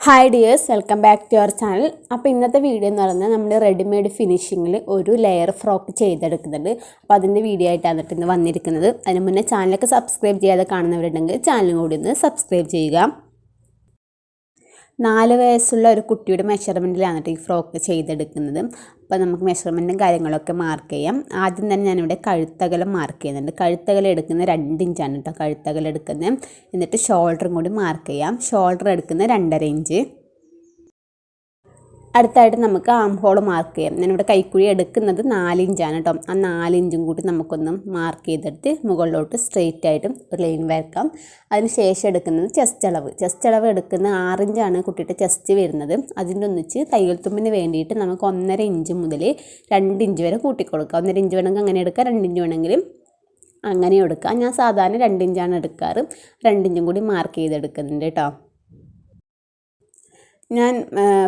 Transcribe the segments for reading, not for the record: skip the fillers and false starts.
Hi dears, welcome back to our channel. അപ്പോൾ ഇന്നത്തെ video എന്ന് പറയുന്നത് നമ്മൾ റെഡിമെയ്ഡ് ഫിനിഷിങ്ങിൽ ഒരു ലെയർ ഫ്രോക്ക് ചെയ്തെടുക്കുന്നുണ്ട്. അപ്പോൾ അതിൻ്റെ വീഡിയോ ആയിട്ടാണ് ഇന്ന് വന്നിരിക്കുന്നത്. അതിന് മുന്നേ ചാനലൊക്കെ സബ്സ്ക്രൈബ് ചെയ്യാതെ കാണുന്നവരുണ്ടെങ്കിൽ ചാനലും കൂടി ഒന്ന് സബ്സ്ക്രൈബ് ചെയ്യുക. 4 വയസ്സുള്ള ഒരു കുട്ടിയുടെ മെഷർമെൻറ്റിലാണ് ഈ ഫ്രോക്ക് ചെയ്തെടുക്കുന്നത്. അപ്പോൾ നമുക്ക് മെഷർമെൻറ്റും കാര്യങ്ങളൊക്കെ മാർക്ക് ചെയ്യാം. ആദ്യം തന്നെ ഞാനിവിടെ കഴുത്തകലം മാർക്ക് ചെയ്യുന്നുണ്ട്. കഴുത്തകലം എടുക്കുന്നത് 2 ഇഞ്ചാണ് കേട്ടോ. കഴുത്തകലം എടുക്കുന്നത്, എന്നിട്ട് ഷോൾഡറും കൂടി മാർക്ക് ചെയ്യാം. ഷോൾഡർ എടുക്കുന്നത് 2.5 ഇഞ്ച്. അടുത്തായിട്ട് നമുക്ക് ആം ഹോൾ മാർക്ക് ചെയ്യാം. ഞാനിവിടെ കൈക്കുഴി എടുക്കുന്നത് 4 ഇഞ്ചാണ് കേട്ടോ. ആ 4 ഇഞ്ചും കൂടി നമുക്കൊന്ന് മാർക്ക് ചെയ്തെടുത്ത് മുകളിലോട്ട് സ്ട്രെയിറ്റ് ആയിട്ടും ഒരു ലൈൻ വരക്കാം. അതിന് ശേഷം എടുക്കുന്നത് ചെസ്റ്റ് അളവ് എടുക്കുന്ന 6 ഇഞ്ചാണ് കുട്ടിയുടെ ചെസ്റ്റ് വരുന്നത്. അതിൻ്റെ ഒന്നിച്ച് തയ്യൽ തുമ്പിന് വേണ്ടിയിട്ട് നമുക്ക് 1.5 ഇഞ്ച് മുതൽ 2 ഇഞ്ച് വരെ കൂട്ടിക്കൊടുക്കാം. 1.5 ഇഞ്ച് വേണമെങ്കിൽ അങ്ങനെ എടുക്കാം, 2 ഇഞ്ച് വേണമെങ്കിലും അങ്ങനെ എടുക്കാം. ഞാൻ സാധാരണ 2 ഇഞ്ചാണ് എടുക്കാറ്. 2 ഇഞ്ചും കൂടി മാർക്ക് ചെയ്തെടുക്കുന്നുണ്ട് കേട്ടോ. ഞാൻ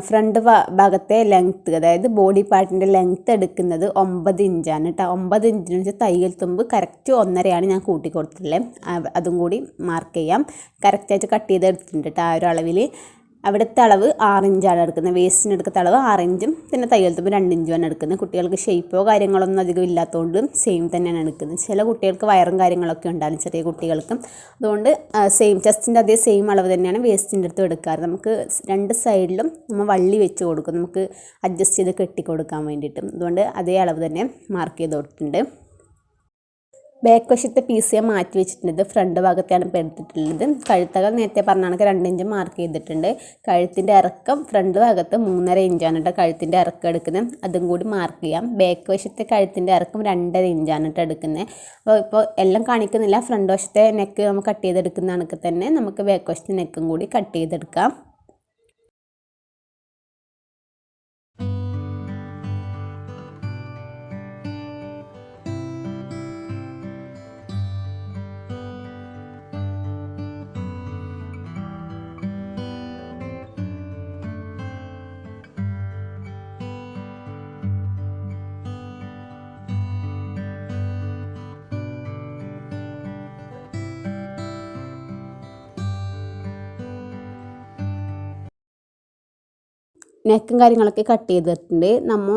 ഫ്രണ്ട് ഭാഗത്തെ ലെങ്ത്ത്, അതായത് ബോഡി പാർട്ടിൻ്റെ ലെങ്ത്ത് എടുക്കുന്നത് 9 ഇഞ്ചാണ് കേട്ടോ. 9 ഇഞ്ചിന് വെച്ചാൽ തയ്യൽ തുമ്പ് കറക്റ്റ് 1.5 ഞാൻ കൂട്ടി കൊടുത്തിട്ടുള്ളത്. അതും കൂടി മാർക്ക് ചെയ്യാം. കറക്റ്റായിട്ട് കട്ട് ചെയ്തെടുത്തിട്ടുണ്ട് കേട്ടോ. ആ ഒരു അളവിൽ അവിടുത്തെ അളവ് 6 ഇഞ്ചാണ് എടുക്കുന്നത്. വേസ്റ്റിന് എടുക്കുന്ന അളവ് 6 ഇഞ്ചും പിന്നെ തയ്യൽ തുമ്പ് 2 ഇഞ്ചുമാണ് എടുക്കുന്നത്. കുട്ടികൾക്ക് ഷേപ്പോ കാര്യങ്ങളൊന്നും അധികം ഇല്ലാത്തതുകൊണ്ട് സെയിം തന്നെയാണ് എടുക്കുന്നത്. ചില കുട്ടികൾക്ക് വയറും കാര്യങ്ങളൊക്കെ ഉണ്ടാകും, ചെറിയ കുട്ടികൾക്കും. അതുകൊണ്ട് ചെസ്റ്റിൻ്റെ അതേ സെയിം അളവ് തന്നെയാണ് വേസ്റ്റിൻ്റെ അടുത്തും എടുക്കാറ്. നമുക്ക് 2 സൈഡിലും നമ്മൾ വള്ളി വെച്ച് കൊടുക്കും, നമുക്ക് അഡ്ജസ്റ്റ് ചെയ്ത് കെട്ടി കൊടുക്കാൻ വേണ്ടിയിട്ട്. അതുകൊണ്ട് അതേ അളവ് തന്നെ മാർക്ക് ചെയ്ത് കൊടുത്തിട്ടുണ്ട്. ബാക്ക് വശത്തെ പീസ് ഞാൻ മാറ്റി വെച്ചിട്ടുണ്ട്. ഫ്രണ്ട് ഭാഗത്താണ് ഇപ്പോൾ എടുത്തിട്ടുള്ളത്. കഴുത്തകം നേരത്തെ പറഞ്ഞ കണക്ക് 2 ഇഞ്ച് മാർക്ക് ചെയ്തിട്ടുണ്ട്. കഴുത്തിൻ്റെ ഇറക്കം ഫ്രണ്ട് ഭാഗത്ത് 3.5 ഇഞ്ചാണ് കേട്ടോ കഴുത്തിൻ്റെ ഇറക്കം എടുക്കുന്നത്. അതും കൂടി മാർക്ക് ചെയ്യാം. ബാക്ക് വശത്തെ കഴുത്തിൻ്റെ ഇറക്കം 2.5 ഇഞ്ചാണ് കേട്ടോ എടുക്കുന്നത്. അപ്പോൾ ഇപ്പോൾ എല്ലാം കാണിക്കുന്നില്ല. ഫ്രണ്ട് വശത്തെ നെക്ക് നമുക്ക് കട്ട് ചെയ്തെടുക്കുന്ന കണക്ക് തന്നെ നമുക്ക് ബാക്ക് വശത്തെ നെക്കും കൂടി കട്ട് ചെയ്തെടുക്കാം. നെക്കും കാര്യങ്ങളൊക്കെ കട്ട് ചെയ്തിട്ടുണ്ട്. നമ്മൾ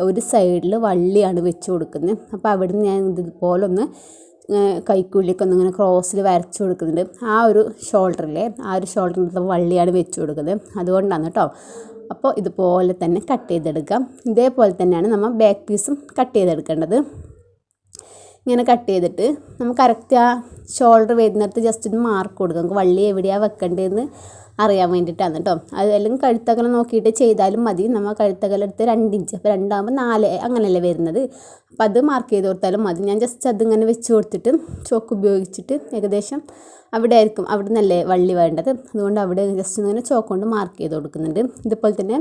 ഒരു സൈഡിൽ വള്ളിയാണ് വെച്ച് കൊടുക്കുന്നത്. അപ്പോൾ അവിടുന്ന് ഞാൻ ഇതുപോലെ ഒന്ന് കൈക്കുള്ളിലേക്ക് ഒന്നിങ്ങനെ ക്രോസിൽ വരച്ച് കൊടുക്കുന്നുണ്ട്. ആ ഒരു ഷോൾഡറിൻ്റെ വള്ളിയാണ് വെച്ച് കൊടുക്കുന്നത്. അതുകൊണ്ടാണ് കേട്ടോ. അപ്പോൾ ഇതുപോലെ തന്നെ കട്ട് ചെയ്തെടുക്കാം. ഇതേപോലെ തന്നെയാണ് നമ്മൾ ബാക്ക് പീസും കട്ട് ചെയ്തെടുക്കേണ്ടത്. ഇങ്ങനെ കട്ട് ചെയ്തിട്ട് നമുക്ക് കറക്റ്റ് ആ ഷോൾഡർ വരുന്നിടത്ത് ജസ്റ്റ് ഒന്ന് മാർക്ക് കൊടുക്കാം. നമുക്ക് വള്ളി എവിടെയാണ് വെക്കേണ്ടതെന്ന് അറിയാൻ വേണ്ടിയിട്ടാണ് കേട്ടോ. അത് അല്ലെങ്കിൽ കഴുത്തകലം നോക്കിയിട്ട് ചെയ്താലും മതി. നമ്മൾ കഴുത്തകലം എടുത്ത് 2 ഇഞ്ച്, അപ്പോൾ 2 ആകുമ്പോൾ 4 അങ്ങനെയല്ലേ വരുന്നത്. അപ്പോൾ അത് മാർക്ക് ചെയ്ത് കൊടുത്താലും മതി. ഞാൻ ജസ്റ്റ് അതിങ്ങനെ വെച്ച് കൊടുത്തിട്ട് ചോക്ക് ഉപയോഗിച്ചിട്ട് ഏകദേശം അവിടെ ആയിരിക്കും, അവിടെ നിന്നല്ലേ വള്ളി വേണ്ടത്. അതുകൊണ്ട് അവിടെ ജസ്റ്റ് ഇങ്ങനെ ചോക്ക് കൊണ്ട് മാർക്ക് ചെയ്ത് കൊടുക്കുന്നുണ്ട്. ഇതുപോലെ തന്നെ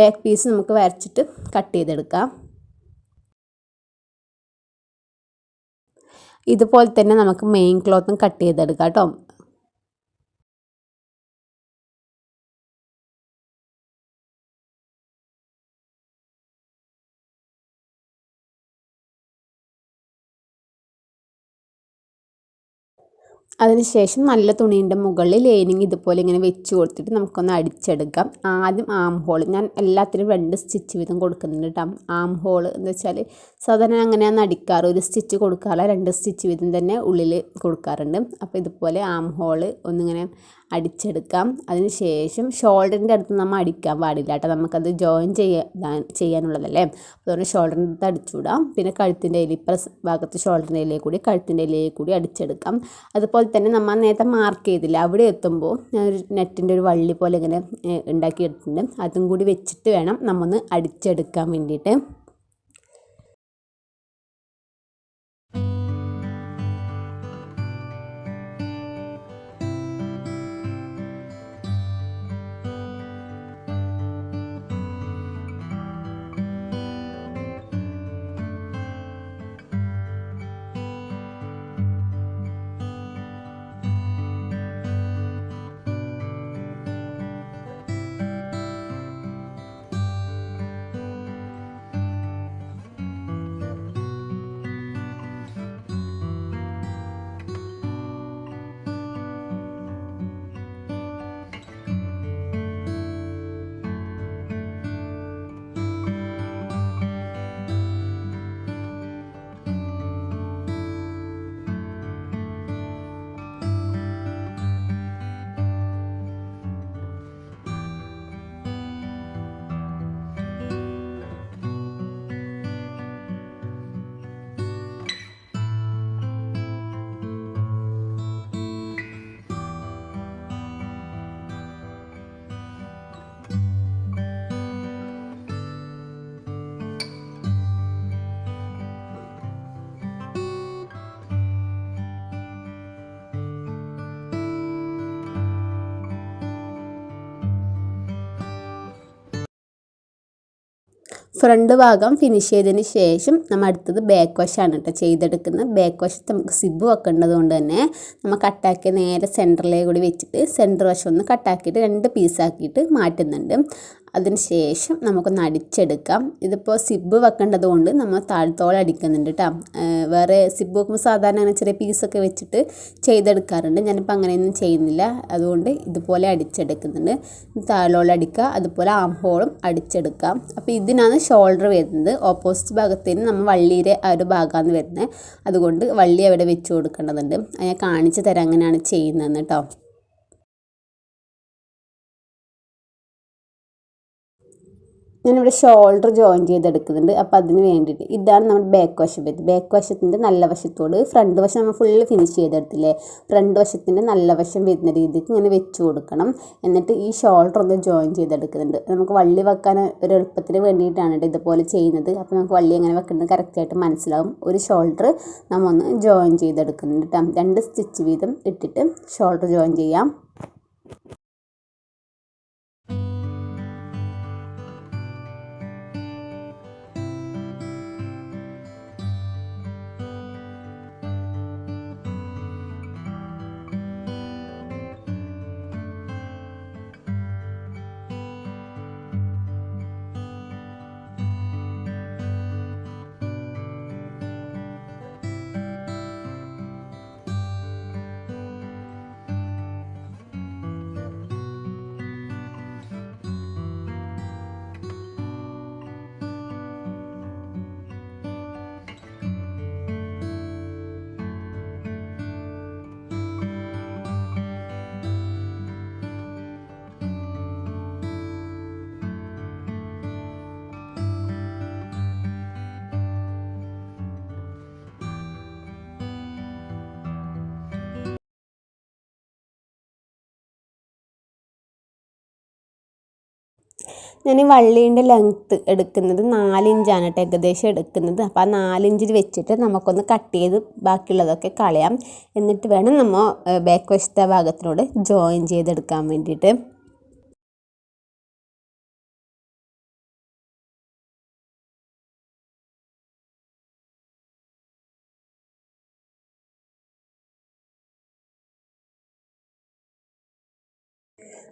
ബാക്ക് പീസ് നമുക്ക് വരച്ചിട്ട് കട്ട് ചെയ്തെടുക്കാം. ഇതുപോലെ തന്നെ നമുക്ക് മെയിൻ ക്ലോത്തും കട്ട് ചെയ്തെടുക്കാം കേട്ടോ. അതിനുശേഷം നല്ല തുണീൻ്റെ മുകളിൽ ലൈനിങ് ഇതുപോലെ ഇങ്ങനെ വെച്ച് കൊടുത്തിട്ട് നമുക്കൊന്ന് അടിച്ചെടുക്കാം. ആദ്യം ആം ഹോൾ ഞാൻ എല്ലാത്തിനും 2 സ്റ്റിച്ച് വീതം കൊടുക്കുന്നുണ്ട് കേട്ടോ. ആം ഹോൾ എന്ന് വെച്ചാൽ സാധാരണ അങ്ങനെയാണ് അടിക്കാറ്. ഒരു സ്റ്റിച്ച് കൊടുക്കാറില്ല, 2 സ്റ്റിച്ച് വീതം തന്നെ ഉള്ളിൽ കൊടുക്കാറുണ്ട്. അപ്പോൾ ഇതുപോലെ ആം ഹോൾ ഒന്നിങ്ങനെ അടിച്ചെടുക്കാം. അതിന് ശേഷം ഷോൾഡറിൻ്റെ അടുത്ത് നമ്മൾ അടിക്കാൻ പാടില്ല കേട്ടോ. നമുക്കത് ജോയിൻ ചെയ്യാനുള്ളതല്ലേ. അതുകൊണ്ട് ഷോൾഡറിൻ്റെ അടുത്ത് അടിച്ചുവിടാം. പിന്നെ കഴുത്തിൻ്റെ ഇപ്പുറ ഭാഗത്ത് ഷോൾഡറിൻ്റെ ഇലയിൽ കൂടി കഴുത്തിൻ്റെ ഇലയിൽ കൂടി അടിച്ചെടുക്കാം. അതുപോലെ തന്നെ നമ്മൾ നേരത്തെ മാർക്ക് ചെയ്തില്ല, അവിടെ എത്തുമ്പോൾ ഞാനൊരു നെറ്റിൻ്റെ ഒരു വള്ളി പോലെ ഇങ്ങനെ ഉണ്ടാക്കിയിട്ടുണ്ട്. അതും കൂടി വെച്ചിട്ട് വേണം നമ്മൊന്ന് അടിച്ചെടുക്കാൻ വേണ്ടിയിട്ട്. ഫ്രണ്ട് ഭാഗം ഫിനിഷ് ചെയ്തതിന് ശേഷം നമ്മൾ അടുത്തത് ബാക്ക് വശമാണ് കേട്ടോ ചെയ്തെടുക്കുന്നത്. ബാക്ക് വശത്ത് നമുക്ക് സിബ് വെക്കേണ്ടത് കൊണ്ട് തന്നെ നമ്മൾ കട്ടാക്കി നേരെ സെൻറ്ററിലേക്ക് കൂടി വെച്ചിട്ട് സെൻറ്റർ വശം ഒന്ന് കട്ടാക്കിയിട്ട് 2 പീസാക്കിയിട്ട് മാറ്റുന്നുണ്ട്. അതിന് ശേഷം നമുക്കൊന്ന് അടിച്ചെടുക്കാം. ഇതിപ്പോൾ സിബ് വെക്കേണ്ടത് കൊണ്ട് നമ്മൾ താഴ്ത്തോളം അടിക്കുന്നുണ്ട് കേട്ടോ. വേറെ സിബ് വെക്കുമ്പോൾ സാധാരണ അങ്ങനെ ചെറിയ പീസൊക്കെ വെച്ചിട്ട് ചെയ്തെടുക്കാറുണ്ട്. ഞാനിപ്പോൾ അങ്ങനെയൊന്നും ചെയ്യുന്നില്ല. അതുകൊണ്ട് ഇതുപോലെ അടിച്ചെടുക്കുന്നുണ്ട്. താഴോളം അടിക്കുക, അതുപോലെ ആം ഹോളും അടിച്ചെടുക്കാം. അപ്പോൾ ഇതിനാണ് ഷോൾഡർ വരുന്നത്. ഓപ്പോസിറ്റ് ഭാഗത്തിന് നമ്മൾ വള്ളിയുടെ ആ ഒരു ഭാഗമാണ് വരുന്നത്. അതുകൊണ്ട് വള്ളി അവിടെ വെച്ച് കൊടുക്കേണ്ടതുണ്ട്. ഞാൻ കാണിച്ചു തരാം അങ്ങനെയാണ് ചെയ്യുന്നതെന്ന് കേട്ടോ. ഞാനിവിടെ ഷോൾഡർ ജോയിൻ ചെയ്തെടുക്കുന്നുണ്ട്. അപ്പോൾ അതിന് വേണ്ടിയിട്ട് ഇതാണ് നമ്മുടെ ബാക്ക് വശം വരുന്നത്. ബാക്ക് വശത്തിൻ്റെ നല്ല വശത്തോട് ഫ്രണ്ട് വശം നമ്മൾ ഫുള്ള് ഫിനിഷ് ചെയ്തെടുത്തില്ലേ, ഫ്രണ്ട് വശത്തിൻ്റെ നല്ല വശം വരുന്ന രീതിക്ക് ഇങ്ങനെ വെച്ച് കൊടുക്കണം. എന്നിട്ട് ഈ ഷോൾഡർ ഒന്ന് ജോയിൻ ചെയ്തെടുക്കുന്നുണ്ട്. നമുക്ക് വള്ളി വെക്കാൻ ഒരു എളുപ്പത്തിന് വേണ്ടിയിട്ടാണ് ഇതുപോലെ ചെയ്യുന്നത്. അപ്പോൾ നമുക്ക് വള്ളി എങ്ങനെ വെക്കുന്നത് കറക്റ്റായിട്ട് മനസ്സിലാവും. ഒരു ഷോൾഡർ നമ്മൾ ഒന്ന് ജോയിൻ ചെയ്തെടുക്കുന്നുണ്ട് കേട്ടോ. 2 സ്റ്റിച്ച് വീതം ഇട്ടിട്ട് ഷോൾഡർ ജോയിൻ ചെയ്യാം. ഞാൻ ഈ വള്ളീൻ്റെ ലെങ്ത്ത് എടുക്കുന്നത് 4 ഇഞ്ചാണ് കേട്ടോ ഏകദേശം എടുക്കുന്നത്. അപ്പോൾ ആ 4 ഇഞ്ചിൽ വെച്ചിട്ട് നമുക്കൊന്ന് കട്ട് ചെയ്ത് ബാക്കിയുള്ളതൊക്കെ കളയാം. എന്നിട്ട് വേണം നമ്മൾ ബാക്ക് വശത്തെ ഭാഗത്തിനോട് ജോയിൻ ചെയ്തെടുക്കാൻ വേണ്ടിയിട്ട്.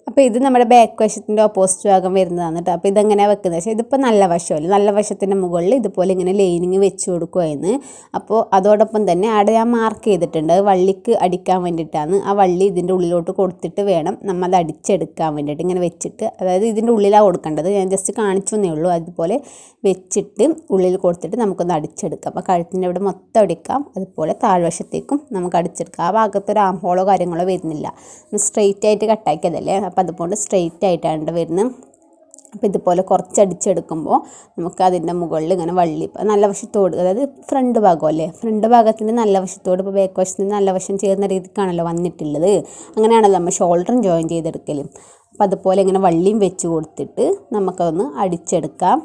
അപ്പോൾ ഇത് നമ്മുടെ ബാക്ക് വശത്തിൻ്റെ ഓപ്പോസിറ്റ് ഭാഗം വരുന്നതാണ് കേട്ടോ. അപ്പോൾ ഇതെങ്ങനെയാണ് വെക്കുന്നത് വെച്ചാൽ ഇതിപ്പോൾ നല്ല വശമല്ല, നല്ല വശത്തിൻ്റെ മുകളിൽ ഇതുപോലെ ഇങ്ങനെ ലൈനിങ് വെച്ച് കൊടുക്കുമായിരുന്നു. അപ്പോൾ അതോടൊപ്പം തന്നെ അവിടെ ഞാൻ മാർക്ക് ചെയ്തിട്ടുണ്ട് വള്ളിക്ക് അടിക്കാൻ വേണ്ടിയിട്ടാണ്. ആ വള്ളി ഇതിൻ്റെ ഉള്ളിലോട്ട് കൊടുത്തിട്ട് വേണം നമ്മൾ അത് അടിച്ചെടുക്കാൻ വേണ്ടിയിട്ട് ഇങ്ങനെ വെച്ചിട്ട്, അതായത് ഇതിൻ്റെ ഉള്ളിലാണ് കൊടുക്കേണ്ടത്. ഞാൻ ജസ്റ്റ് കാണിച്ചു എന്നേ ഉള്ളൂ. അതുപോലെ വെച്ചിട്ട് ഉള്ളിൽ കൊടുത്തിട്ട് നമുക്കൊന്ന് അടിച്ചെടുക്കാം. അപ്പോൾ കഴുത്തിൻ്റെ ഇവിടെ മൊത്തം അടിക്കാം, അതുപോലെ താഴ്വശത്തേക്കും നമുക്ക് അടിച്ചെടുക്കാം. ആ ഭാഗത്തൊരു ആം ഹോളോ കാര്യങ്ങളോ വരുന്നില്ല, സ്ട്രെയിറ്റ് ആയിട്ട് കട്ടാക്കിയതല്ലേ. അപ്പോൾ അതുകൊണ്ട് സ്ട്രെയിറ്റ് ആയിട്ടാണ് വരുന്നത്. അപ്പോൾ ഇതുപോലെ കുറച്ച് അടിച്ചെടുക്കുമ്പോൾ നമുക്ക് അതിൻ്റെ മുകളിൽ ഇങ്ങനെ വള്ളി നല്ല വശത്തോട്, അതായത് ഫ്രണ്ട് ഭാഗമല്ലേ, ഫ്രണ്ട് ഭാഗത്തിൻ്റെ നല്ല വശത്തോട് ഇപ്പോൾ ബാക്ക് വശത്തിൻ്റെ നല്ല വശം ചേർന്ന രീതിക്കാണല്ലോ വന്നിട്ടുള്ളത്. അങ്ങനെയാണല്ലോ നമ്മൾ ഷോൾഡറും ജോയിൻ ചെയ്തെടുക്കലും. അപ്പോൾ അതുപോലെ ഇങ്ങനെ വള്ളിയും വെച്ച് കൊടുത്തിട്ട് നമുക്കതൊന്ന് അടിച്ചെടുക്കാം.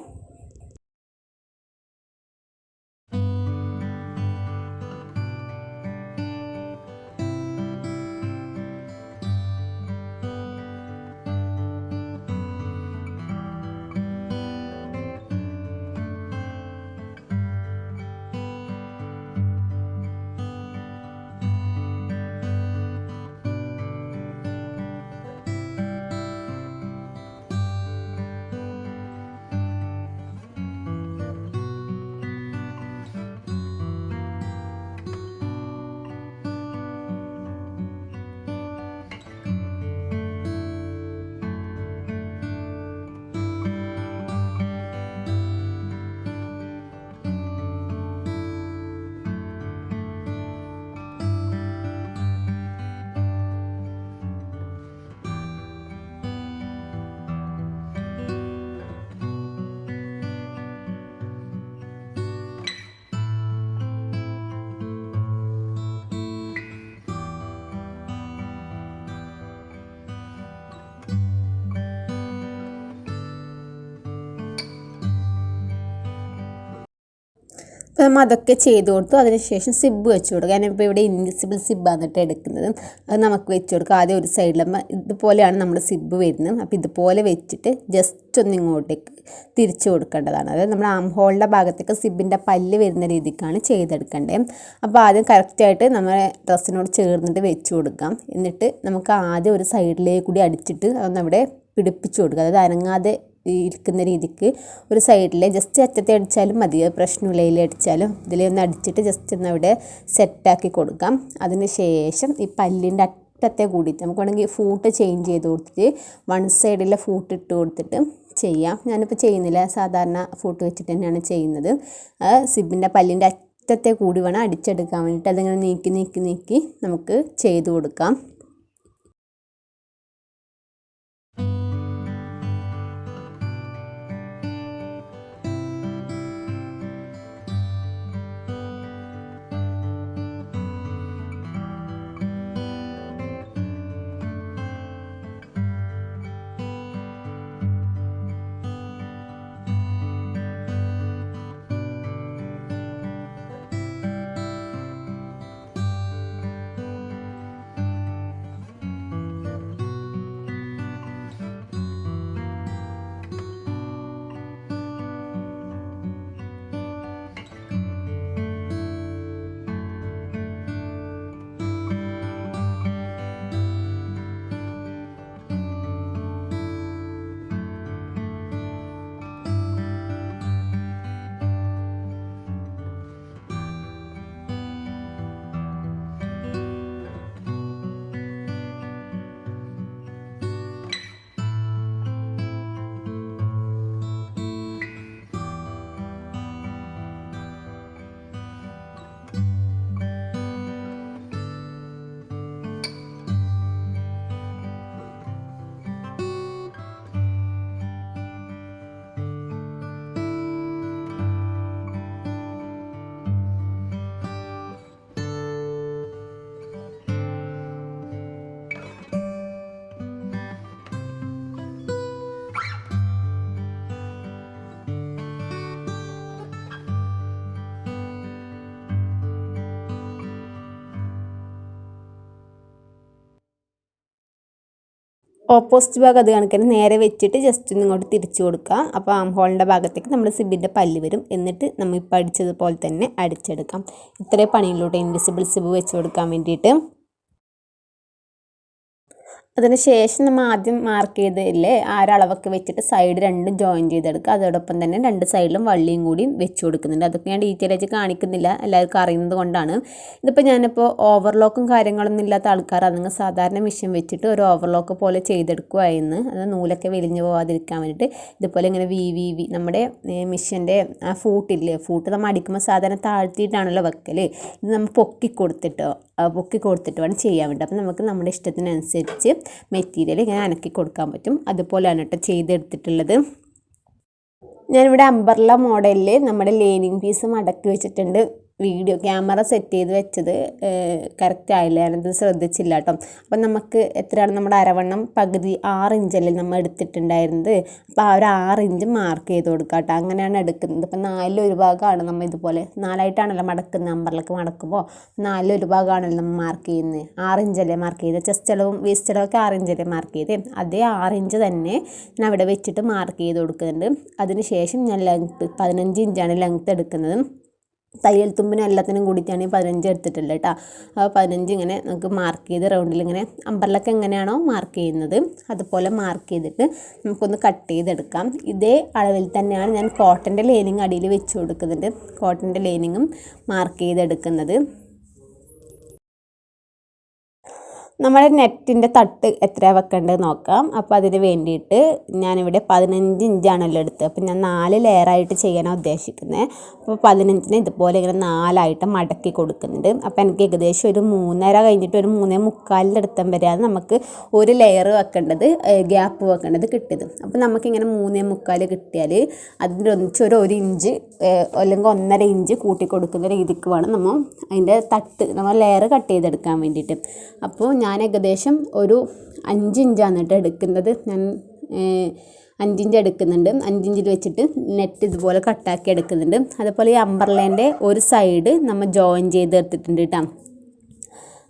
നമ്മൾ അതൊക്കെ ചെയ്ത് കൊടുത്തു. അതിനുശേഷം സിബ്ബ് വെച്ച് കൊടുക്കുക. ഞാനിപ്പോൾ ഇവിടെ ഇൻവിസിബിൾ സിബ്ബാണ് എന്നിട്ട് എടുക്കുന്നത്. അത് നമുക്ക് വെച്ച് കൊടുക്കുക. ആദ്യം ഒരു സൈഡിൽ ഇതുപോലെയാണ് നമ്മുടെ സിബ്ബ് വരുന്നത്. അപ്പോൾ ഇതുപോലെ വെച്ചിട്ട് ജസ്റ്റ് ഒന്ന് ഇങ്ങോട്ടേക്ക് തിരിച്ചു കൊടുക്കേണ്ടതാണ്. അതായത് നമ്മുടെ ആം ഹോളിൻ്റെ ഭാഗത്തേക്ക് സിബിൻ്റെ പല്ല് വരുന്ന രീതിക്കാണ് ചെയ്തെടുക്കേണ്ടത്. അപ്പോൾ ആദ്യം കറക്റ്റായിട്ട് നമ്മുടെ ഡ്രസ്സിനോട് ചേർന്നിട്ട് വെച്ച് കൊടുക്കാം. എന്നിട്ട് നമുക്ക് ആദ്യം ഒരു സൈഡിലേക്ക് കൂടി അടിച്ചിട്ട് അതൊന്നവിടെ പിടിപ്പിച്ച് കൊടുക്കുക. അതായത് അനങ്ങാതെ ഇരിക്കുന്ന രീതിക്ക് ഒരു സൈഡിൽ ജസ്റ്റ് അറ്റത്തെ അടിച്ചാലും മതി, പ്രശ്നമില്ല. ഇതിൽ അടിച്ചാലും ഇതിലൊന്ന് അടിച്ചിട്ട് ജസ്റ്റ് ഒന്ന് അവിടെ സെറ്റാക്കി കൊടുക്കാം. അതിന് ശേഷം ഈ പല്ലിൻ്റെ അറ്റത്തെ കൂടിയിട്ട് നമുക്ക് വേണമെങ്കിൽ ഫൂട്ട് ചേഞ്ച് ചെയ്ത് കൊടുത്തിട്ട് വൺ സൈഡിലെ ഫൂട്ട് ഇട്ട് കൊടുത്തിട്ട് ചെയ്യാം. ഞാനിപ്പോൾ ചെയ്യുന്നില്ല, സാധാരണ ഫൂട്ട് വെച്ചിട്ട് തന്നെയാണ് ചെയ്യുന്നത്. സിബിൻ്റെ പല്ലിൻ്റെ അറ്റത്തെ കൂടി വേണം അടിച്ചെടുക്കാൻ വേണ്ടിയിട്ട്. അതിങ്ങനെ നീക്കി നീക്കി നീക്കി നമുക്ക് ചെയ്ത് കൊടുക്കാം. ഓപ്പോസിറ്റ് ഭാഗം അത് കണക്കിന് നേരെ വെച്ചിട്ട് ജസ്റ്റ് ഒന്ന് ഇങ്ങോട്ട് തിരിച്ചു കൊടുക്കുക. അപ്പോൾ ആം ഹോളിൻ്റെ ഭാഗത്തേക്ക് നമ്മൾ സിബിൻ്റെ പല്ല് വരും. എന്നിട്ട് നമ്മൾ ഇപ്പോൾ അടിച്ചതുപോലെ തന്നെ അടിച്ചെടുക്കാം. ഇത്രയും പണിയിലൂടെ ഇൻവിസിബിൾ സിബ് വെച്ച് കൊടുക്കാൻ വേണ്ടിയിട്ട്. അതിന് ശേഷം നമ്മൾ ആദ്യം മാർക്ക് ചെയ്തതില്ലേ ആ ഒരളവൊക്കെ വെച്ചിട്ട് സൈഡ് രണ്ടും ജോയിൻ ചെയ്തെടുക്കുക. അതോടൊപ്പം തന്നെ രണ്ട് സൈഡിലും വള്ളിയും കൂടി വെച്ച് കൊടുക്കുന്നുണ്ട്. അതൊക്കെ ഞാൻ ഡീറ്റെയിൽ ആയിട്ട് കാണിക്കുന്നില്ല, എല്ലാവർക്കും അറിയുന്നത് കൊണ്ടാണ്. ഇതിപ്പോൾ ഞാനിപ്പോൾ ഓവർലോക്കും കാര്യങ്ങളൊന്നും ഇല്ലാത്ത ആൾക്കാരാണ്. നിങ്ങൾ സാധാരണ മെഷീൻ വെച്ചിട്ട് ഒരു ഓവർലോക്ക് പോലെ ചെയ്തെടുക്കുകയായിരുന്നു. അത് നൂലൊക്കെ വലിഞ്ഞു പോകാതിരിക്കാൻ വേണ്ടിയിട്ട് ഇതുപോലെ ഇങ്ങനെ വി നമ്മുടെ മെഷീൻ്റെ ആ ഫൂട്ടില്ലേ, ഫൂട്ട് നമ്മൾ അടിക്കുമ്പോൾ സാധാരണ താഴ്ത്തിയിട്ടാണല്ലോ വെക്കൽ. ഇത് നമ്മൾ പൊക്കി കൊടുത്തിട്ട് വേണം ചെയ്യാൻ വേണ്ടി. അപ്പോൾ നമുക്ക് നമ്മുടെ ഇഷ്ടത്തിനനുസരിച്ച് മെറ്റീരിയൽ ഇങ്ങനെ അനക്കി കൊടുക്കാൻ പറ്റും. അതുപോലെയാണ് കേട്ടോ ചെയ്തെടുത്തിട്ടുള്ളത്. ഞാനിവിടെ അംബർല മോഡലിൽ നമ്മുടെ ലൈനിങ് പീസ് മടക്കി വെച്ചിട്ടുണ്ട്. വീഡിയോ ക്യാമറ സെറ്റ് ചെയ്ത് വെച്ചത് കറക്റ്റ് ആയില്ല, ഞാനത് ശ്രദ്ധിച്ചില്ല കേട്ടോ. അപ്പം നമുക്ക് എത്രയാണ് നമ്മുടെ അരവണ്ണം പകുതി 6 ഇഞ്ചല്ലേ നമ്മൾ എടുത്തിട്ടുണ്ടായിരുന്നത്. അപ്പോൾ ആ ഒരു 6 ഇഞ്ച് മാർക്ക് ചെയ്ത് കൊടുക്കുക കേട്ടോ. അങ്ങനെയാണ് എടുക്കുന്നത്. ഇപ്പം 4 ഭാഗമാണ് നമ്മൾ ഇതുപോലെ 4ആയിട്ടാണല്ലോ മടക്കുന്നത്. അമ്പറിലേക്ക് മടക്കുമ്പോൾ 4 ഭാഗമാണല്ലോ നമ്മൾ മാർക്ക് ചെയ്യുന്നത്. 6 ഇഞ്ചല്ലേ മാർക്ക് ചെയ്തത്. ചെസ്റ്റ് അളവും വേസ്റ്റ് അളവൊക്കെ 6 ഇഞ്ചല്ലേ മാർക്ക് ചെയ്ത്. അതേ 6 ഇഞ്ച് തന്നെ ഞാൻ അവിടെ വെച്ചിട്ട് മാർക്ക് ചെയ്ത് കൊടുക്കുന്നുണ്ട്. അതിന് ശേഷം ഞാൻ ലെങ്ത്ത് 15 ഇഞ്ചാണ് ലെങ്ത്ത് എടുക്കുന്നത്. തയ്യൽ തുമ്പിനും എല്ലാത്തിനും കൂടിയിട്ടാണ് 15 എടുത്തിട്ടുള്ളത് കേട്ടോ. അപ്പോൾ 15 ഇങ്ങനെ നമുക്ക് മാർക്ക് ചെയ്ത് റൗണ്ടിൽ ഇങ്ങനെ അമ്പറിലൊക്കെ എങ്ങനെയാണോ മാർക്ക് ചെയ്യുന്നത് അതുപോലെ മാർക്ക് ചെയ്തിട്ട് നമുക്കൊന്ന് കട്ട് ചെയ്തെടുക്കാം. ഇതേ അളവിൽ തന്നെയാണ് ഞാൻ കോട്ടൻ്റെ ലൈനിങ് അടിയിൽ വെച്ച് കൊടുക്കുന്നുണ്ട്. കോട്ടൻ്റെ ലൈനിങ്ങും മാർക്ക് ചെയ്തെടുക്കുന്നത്. നമ്മുടെ നെറ്റിൻ്റെ തട്ട് എത്ര വെക്കേണ്ടത് നോക്കാം. അപ്പോൾ അതിന് വേണ്ടിയിട്ട് ഞാനിവിടെ 15 ഇഞ്ചാണല്ലോ എടുത്തത്. അപ്പോൾ ഞാൻ 4 ലെയറായിട്ട് ചെയ്യാനാണ് ഉദ്ദേശിക്കുന്നത്. അപ്പോൾ 15 ഇതുപോലെ ഇങ്ങനെ 4ആയിട്ട് മടക്കി കൊടുക്കുന്നുണ്ട്. അപ്പോൾ എനിക്ക് ഏകദേശം ഒരു 3.5 കഴിഞ്ഞിട്ട് ഒരു 3.25 അടുത്തം വരെയാണ് നമുക്ക് ഒരു ലെയർ വെക്കേണ്ടത്, ഗ്യാപ്പ് വെക്കേണ്ടത് കിട്ടിയത്. അപ്പോൾ നമുക്കിങ്ങനെ 3.25 കിട്ടിയാൽ അതിൻ്റെ ഒന്നിച്ച് ഒരു ഇഞ്ച് അല്ലെങ്കിൽ 1.5 ഇഞ്ച് കൂട്ടി കൊടുക്കുന്ന രീതിക്ക് വേണം നമ്മൾ അതിൻ്റെ തട്ട് നമ്മൾ ലെയർ കട്ട് ചെയ്തെടുക്കാൻ വേണ്ടിയിട്ട്. അപ്പോൾ ഞാൻ ഏകദേശം ഒരു 5 ഇഞ്ചാണ് കേട്ടോ എടുക്കുന്നത്. ഞാൻ 5 ഇഞ്ച് എടുക്കുന്നുണ്ട്. 5 ഇഞ്ചിൽ വെച്ചിട്ട് നെറ്റ് ഇതുപോലെ കട്ടാക്കി എടുക്കുന്നുണ്ട്. അതുപോലെ ഈ അംബ്രല്ലേൻ്റെ ഒരു സൈഡ് നമ്മൾ ജോയിൻ ചെയ്ത് എടുത്തിട്ടുണ്ട് കേട്ടോ.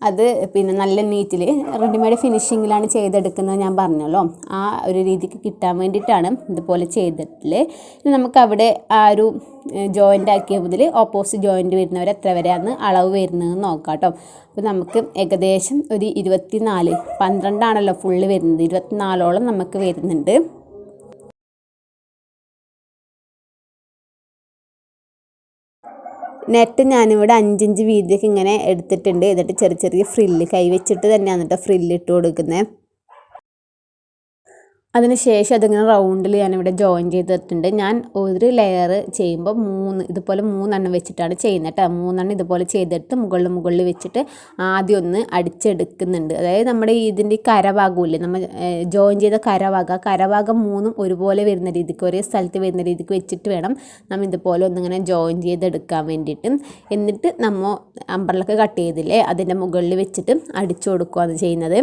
അത് പിന്നെ നല്ല നീറ്റിൽ റെഡിമെയ്ഡ് ഫിനിഷിങ്ങിലാണ് ചെയ്തെടുക്കുന്നത് ഞാൻ പറഞ്ഞല്ലോ. ആ ഒരു രീതിക്ക് കിട്ടാൻ വേണ്ടിയിട്ടാണ് ഇതുപോലെ ചെയ്തിട്ടുള്ളത്. ഇനി നമുക്കവിടെ ആ ഒരു ജോയിൻ്റ് ആക്കിയ മുതൽ ഓപ്പോസിറ്റ് ജോയിൻ്റ് വരുന്നവർ എത്ര വരെയാണ് അളവ് വരുന്നതെന്ന് നോക്കാം കേട്ടോ. അപ്പോൾ നമുക്ക് ഏകദേശം ഒരു 24, 12 ഫുള്ള് വരുന്നത്, 24ഓളം നമുക്ക് വരുന്നുണ്ട്. നെറ്റ് ഞാനിവിടെ 5 ഇഞ്ച് വീതിയൊക്കെ ഇങ്ങനെ എടുത്തിട്ടുണ്ട്. എന്നിട്ട് ചെറിയ ചെറിയ ഫ്രില്ല് കൈ വെച്ചിട്ട് തന്നെയാണ് കേട്ടോ ഫ്രില്ല് ഇട്ട് കൊടുക്കുന്നത്. അതിന് ശേഷം അതിങ്ങനെ റൗണ്ടിൽ ഞാനിവിടെ ജോയിൻ ചെയ്തിട്ടുണ്ട്. ഞാൻ ഒരു ലെയർ ചെയ്യുമ്പോൾ ഇതുപോലെ 3 വെച്ചിട്ടാണ് ചെയ്യുന്നത് കേട്ടോ. 3 ഇതുപോലെ ചെയ്തിട്ട് മുകളിൽ വെച്ചിട്ട് ആദ്യം ഒന്ന് അടിച്ചെടുക്കുന്നുണ്ട്. അതായത് നമ്മുടെ ഇതിൻ്റെ കരഭാഗമില്ലേ, നമ്മൾ ജോയിൻ ചെയ്ത കരഭാഗം 3 ഒരുപോലെ വരുന്ന രീതിക്ക്, ഒരേ സ്ഥലത്ത് വരുന്ന രീതിക്ക് വെച്ചിട്ട് വേണം നമ്മൾ ഇതുപോലെ ഒന്നിങ്ങനെ ജോയിൻ ചെയ്തെടുക്കാൻ വേണ്ടിയിട്ട്. എന്നിട്ട് നമ്മൾ അമ്പർലൊക്കെ കട്ട് ചെയ്തില്ലേ അതിൻ്റെ മുകളിൽ വെച്ചിട്ട് അടിച്ചു കൊടുക്കുകയാണ് ചെയ്യുന്നത്.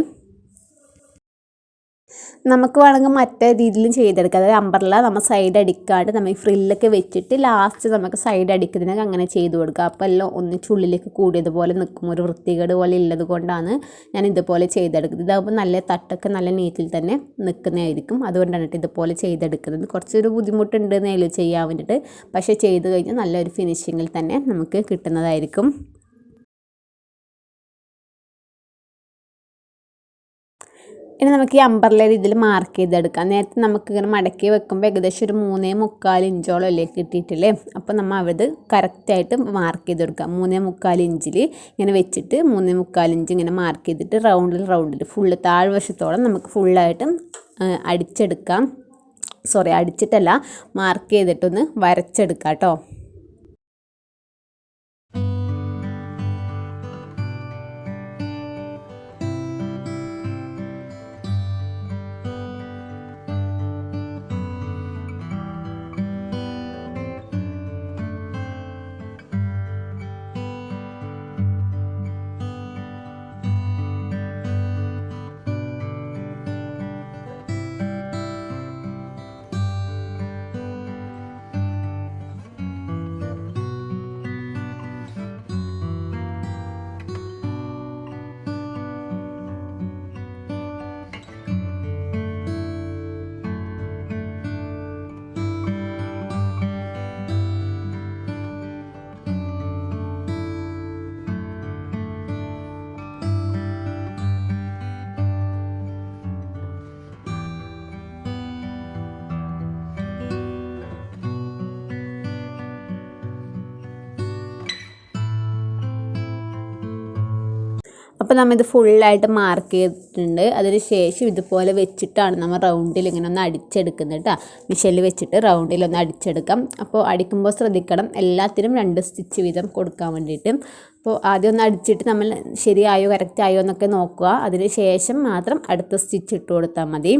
നമുക്ക് വേണമെങ്കിൽ മറ്റേ രീതിയിലും ചെയ്തെടുക്കാം. അതായത് അമ്പർല നമ്മൾ സൈഡ് അടിക്കാണ്ട് നമ്മൾ ഈ ഫ്രില്ലൊക്കെ വെച്ചിട്ട് ലാസ്റ്റ് നമുക്ക് സൈഡ് അടിക്കുന്നതിനൊക്കെ അങ്ങനെ ചെയ്ത് കൊടുക്കുക. അപ്പോൾ എല്ലാം ഒന്നിച്ചുള്ളിലേക്ക് കൂടിയതുപോലെ നിൽക്കും. ഒരു വൃത്തികേട് പോലെ ഉള്ളത് കൊണ്ടാണ് ഞാൻ ഇതുപോലെ ചെയ്തെടുക്കുന്നത്. ഇതാകുമ്പോൾ നല്ല തട്ടൊക്കെ നല്ല നീറ്റിൽ തന്നെ നിൽക്കുന്നതായിരിക്കും. അതുകൊണ്ടാണ് ഇതുപോലെ ചെയ്തെടുക്കുന്നത്. കുറച്ചൊരു ബുദ്ധിമുട്ടുണ്ട് എന്നേലും ചെയ്യാൻ വേണ്ടിയിട്ട്. പക്ഷേ ചെയ്ത് കഴിഞ്ഞാൽ നല്ലൊരു ഫിനിഷിങ്ങിൽ തന്നെ നമുക്ക് കിട്ടുന്നതായിരിക്കും. ഇനി നമുക്ക് ഈ അമ്പർലയിൽ ഇതിൽ മാർക്ക് ചെയ്തെടുക്കാം. നേരത്തെ നമുക്കിങ്ങനെ മടക്കി വെക്കുമ്പോൾ ഏകദേശം ഒരു 3.25 ഇഞ്ചോളം അല്ലേ കിട്ടിയിട്ടില്ലേ. അപ്പോൾ നമ്മൾ അത് കറക്റ്റായിട്ട് മാർക്ക് ചെയ്തെടുക്കാം. 3.25 ഇഞ്ചിൽ ഇങ്ങനെ വെച്ചിട്ട് 3.25 ഇഞ്ച് ഇങ്ങനെ മാർക്ക് ചെയ്തിട്ട് റൗണ്ടിൽ ഫുള്ള് താഴ്വശത്തോളം നമുക്ക് ഫുള്ളായിട്ട് അടിച്ചെടുക്കാം. അടിച്ചിട്ടല്ല, മാർക്ക് ചെയ്തിട്ടൊന്ന് വരച്ചെടുക്കാം കേട്ടോ. അപ്പോൾ നമ്മൾ ഇത് ഫുള്ളായിട്ട് മാർക്ക് ചെയ്തിട്ടുണ്ട്. അതിന് ശേഷം ഇതുപോലെ വെച്ചിട്ടാണ് നമ്മൾ റൗണ്ടിൽ ഇങ്ങനെ ഒന്ന് അടിച്ചെടുക്കുന്നത് കേട്ടോ. മിഷനിൽ വെച്ചിട്ട് റൗണ്ടിലൊന്ന് അടിച്ചെടുക്കാം. അപ്പോൾ അടിക്കുമ്പോൾ ശ്രദ്ധിക്കണം, എല്ലാത്തിനും 2 സ്റ്റിച്ച് വീതം കൊടുക്കാൻ വേണ്ടിയിട്ട്. അപ്പോൾ ആദ്യം ഒന്ന് അടിച്ചിട്ട് നമ്മൾ ശരിയായോ കറക്റ്റായോ എന്നൊക്കെ നോക്കുക. അതിന് ശേഷം മാത്രം അടുത്ത സ്റ്റിച്ച് ഇട്ട് കൊടുത്താൽ മതി.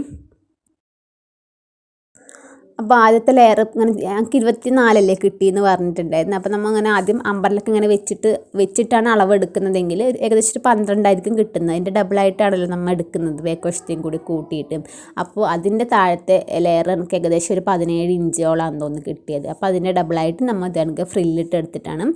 അപ്പോൾ ആദ്യത്തെ ലെയർ ഇങ്ങനെ ഞങ്ങൾക്ക് 24 കിട്ടിയെന്ന് പറഞ്ഞിട്ടുണ്ടായിരുന്നു. അപ്പോൾ നമ്മൾ അങ്ങനെ ആദ്യം അമ്പർലൊക്കെ ഇങ്ങനെ വെച്ചിട്ടാണ് അളവ് എടുക്കുന്നതെങ്കിൽ ഏകദേശം 12 കിട്ടുന്നത്. അതിൻ്റെ ഡബിളായിട്ടാണല്ലോ നമ്മൾ എടുക്കുന്നത്, ബാക്ക് വശത്തെയും കൂടി കൂട്ടിയിട്ട്. അപ്പോൾ അതിൻ്റെ താഴത്തെ ലെയർ എനിക്ക് ഏകദേശം ഒരു 17 ഇഞ്ചോളാണ് തോന്നുന്നു കിട്ടിയത്. അപ്പോൾ അതിൻ്റെ ഡബിളായിട്ട് നമ്മൾ ഇതെനിക്ക് ഫ്രില്ലിട്ട് എടുത്തിട്ടാണ്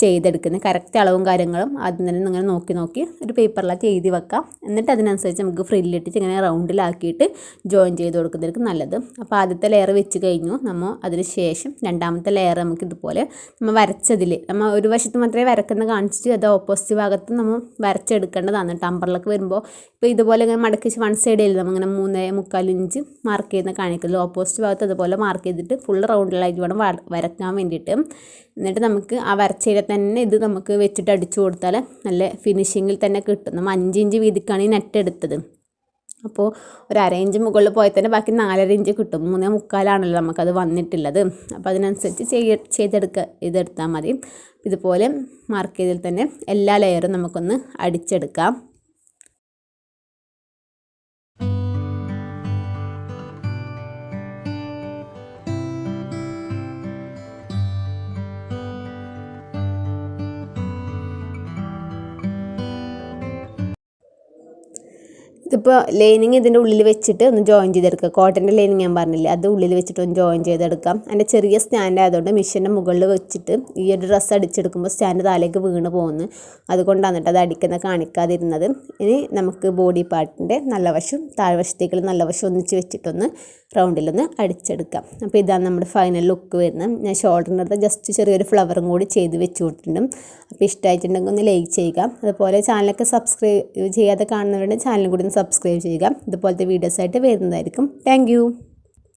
ചെയ്തെടുക്കുന്നത്. കറക്റ്റ് അളവും കാര്യങ്ങളും ആദ്യം തന്നെ ഇങ്ങനെ നോക്കി ഒരു പേപ്പറിലൊക്കെ എഴുതി വെക്കാം. എന്നിട്ട് അതിനനുസരിച്ച് നമുക്ക് ഫ്രില്ലിട്ടിട്ട് ഇങ്ങനെ റൗണ്ടിലാക്കിയിട്ട് ജോയിൻ ചെയ്ത് കൊടുക്കുന്നതായിരിക്കും നല്ലത്. അപ്പോൾ ആദ്യത്തെ ലെയർ വെച്ച് കഴിഞ്ഞു. നമ്മൾ അതിന് ശേഷം രണ്ടാമത്തെ ലെയർ നമുക്ക് ഇതുപോലെ നമ്മൾ വരച്ചതിൽ നമ്മൾ ഒരു വശത്ത് മാത്രമേ വരക്കുന്ന കാണിച്ചിട്ട് അത് ഓപ്പോസിറ്റ് ഭാഗത്ത് നമ്മൾ വരച്ചെടുക്കേണ്ടതാണ്. ടമ്പറിലൊക്കെ വരുമ്പോൾ ഇപ്പോൾ ഇതുപോലെ ഇങ്ങനെ മടക്കി വൺ സൈഡിൽ നമ്മളിങ്ങനെ 3.25 ഇഞ്ച് മാർക്ക് ചെയ്യുന്ന കാണിക്കുന്നത്. ഓപ്പോസിറ്റ് ഭാഗത്ത് അതുപോലെ മാർക്ക് ചെയ്തിട്ട് ഫുൾ റൗണ്ടിലായിട്ട് വേണം വരയ്ക്കാൻ വേണ്ടിയിട്ട്. എന്നിട്ട് നമുക്ക് ആ വരച്ചതിൽ തന്നെ ഇത് നമുക്ക് വെച്ചിട്ട് അടിച്ചു കൊടുത്താൽ നല്ല ഫിനിഷിങ്ങിൽ തന്നെ കിട്ടും. നമ്മൾ 5 ഇഞ്ച് വീതിക്കാണ് ഈ നെറ്റ് എടുത്തത്. അപ്പോൾ ഒരു 1/2 ഇഞ്ച് മുകളിൽ പോയാൽ തന്നെ ബാക്കി 4.5 ഇഞ്ച് കിട്ടും. 3.25 നമുക്കത് വന്നിട്ടുള്ളത്. അപ്പോൾ അതിനനുസരിച്ച് ഇതെടുത്താൽ മതി. ഇതുപോലെ മാർക്ക് ചെയ്തതിൽ തന്നെ എല്ലാ ലെയറും നമുക്കൊന്ന് അടിച്ചെടുക്കാം. ഇതിപ്പോൾ ലൈനിങ് ഇതിൻ്റെ ഉള്ളിൽ വെച്ചിട്ട് ഒന്ന് ജോയിൻ ചെയ്തെടുക്കുക. കോട്ടൻ്റെ ലൈനിങ് ഞാൻ പറഞ്ഞില്ലേ, അത് ഉള്ളിൽ വെച്ചിട്ട് ഒന്ന് ജോയിൻ ചെയ്തെടുക്കാം. അതിൻ്റെ ചെറിയ സ്റ്റാൻഡ് ആയതുകൊണ്ട് മെഷീൻ്റെ മുകളിൽ വെച്ചിട്ട് ഈ ഒരു ഡ്രസ്സ് അടിച്ചെടുക്കുമ്പോൾ സ്റ്റാൻഡ് താഴേക്ക് വീണ് പോകുന്നു. അതുകൊണ്ടാണ് കേട്ടോ അത് അടിക്കുന്ന കാണിക്കാതിരുന്നത്. ഇനി നമുക്ക് ബോഡി പാർട്ടിൻ്റെ നല്ല വശം താഴ്വശത്തേക്കുള്ള നല്ല വശം ഒന്നിച്ച് വെച്ചിട്ടൊന്ന് റൗണ്ടിലൊന്ന് അടിച്ചെടുക്കാം. അപ്പോൾ ഇതാണ് നമ്മുടെ ഫൈനൽ ലുക്ക് വരുന്നത്. ഞാൻ ഷോൾഡറിൻ്റെ അടുത്ത് ജസ്റ്റ് ചെറിയൊരു ഫ്ലവറും കൂടി ചെയ്ത് വെച്ച് കൊടുത്തിട്ടുണ്ട്. അപ്പോൾ ഇഷ്ടമായിട്ടുണ്ടെങ്കിൽ ഒന്ന് ലൈക്ക് ചെയ്യുക. അതുപോലെ ചാനലൊക്കെ സബ്സ്ക്രൈബ് ചെയ്യാതെ കാണുന്നവരുടെ ചാനലും കൂടി ഒന്ന് സബ്സ്ക്രൈബ് ചെയ്യുക. ഇതുപോലത്തെ വീഡിയോസായിട്ട് വരുന്നതായിരിക്കും. താങ്ക്